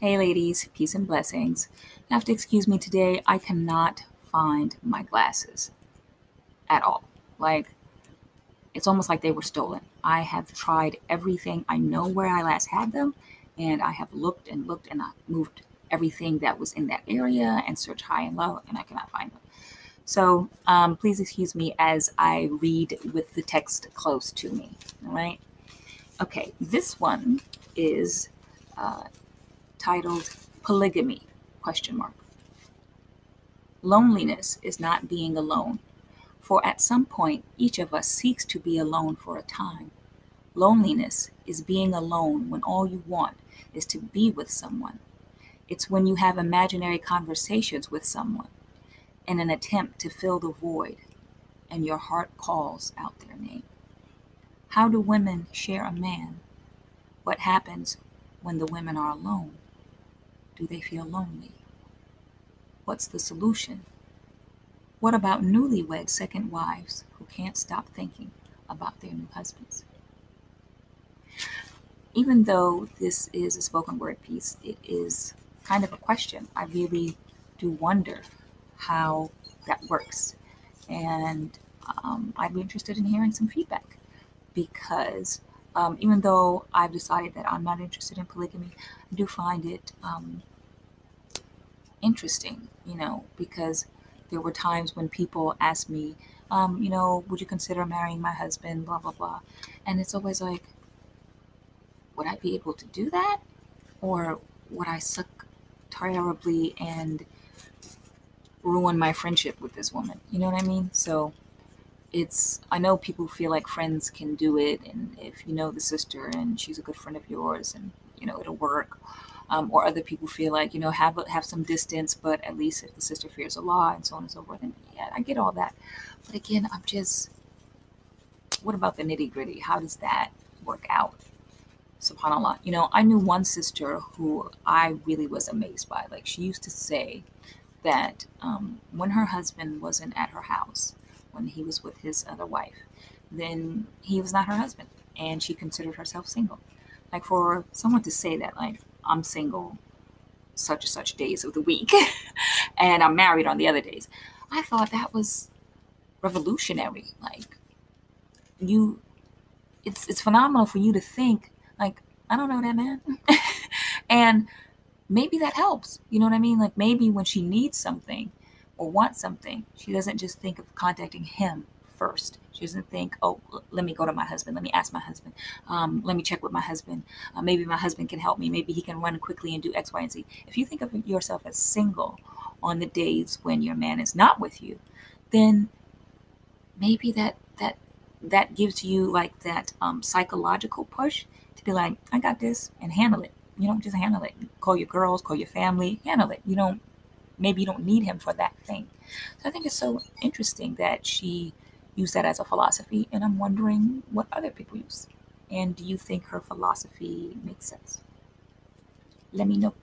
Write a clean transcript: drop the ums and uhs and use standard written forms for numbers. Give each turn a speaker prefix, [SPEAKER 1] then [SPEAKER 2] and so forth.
[SPEAKER 1] Hey ladies, peace and blessings. You have to excuse me today. I cannot find my glasses at all. Like, it's almost like they were stolen. I have tried everything. I know where I last had them, and I have looked and looked and I moved everything that was in that area and searched high and low, and I cannot find them. So please excuse me as I read with the text close to me. All right. Okay, this one is uh, titled Polygamy, question mark. Loneliness is not being alone, for at some point each of us seeks to be alone for a time. Loneliness is being alone when all you want is to be with someone. It's when you have imaginary conversations with someone in an attempt to fill the void and your heart calls out their name. How do women share a man? What happens when the women are alone? Do they feel lonely? What's the solution? What about newlywed second wives who can't stop thinking about their new husbands? Even though this is a spoken word piece, it is kind of a question. I really do wonder how that works. And I'd be interested in hearing some feedback because even though I've decided that I'm not interested in polygamy, I do find it interesting, because there were times when people asked me, would you consider marrying my husband, blah, blah, blah. And it's always like, would I be able to do that? Or would I suck terribly and ruin my friendship with this woman? You know what I mean? So I know people feel like friends can do it. And if you know the sister and she's a good friend of yours and, it'll work. Or other people feel like, have some distance, but at least if the sister fears a lot and so on and so forth. And yeah, I get all that. But again, what about the nitty gritty? How does that work out? SubhanAllah. I knew one sister who I really was amazed by. Like, she used to say that when her husband wasn't at her house, when he was with his other wife, then he was not her husband. And she considered herself single. Like, for someone to say that, like, I'm single such and such days of the week and I'm married on the other days, I thought that was revolutionary. Like, it's phenomenal for you to think, like, I don't know that man. And maybe that helps. You know what I mean? Like, maybe when she needs something or wants something, she doesn't just think of contacting him first. She doesn't think, oh, let me go to my husband. Let me ask my husband. Let me check with my husband. Maybe my husband can help me. Maybe he can run quickly and do X, Y, and Z. If you think of yourself as single on the days when your man is not with you, then maybe that gives you like that psychological push to be like, I got this, and handle it. Just handle it. Call your girls, call your family, handle it. Maybe you don't need him for that thing. So I think it's so interesting that she used that as a philosophy, and I'm wondering what other people use. And do you think her philosophy makes sense? Let me know.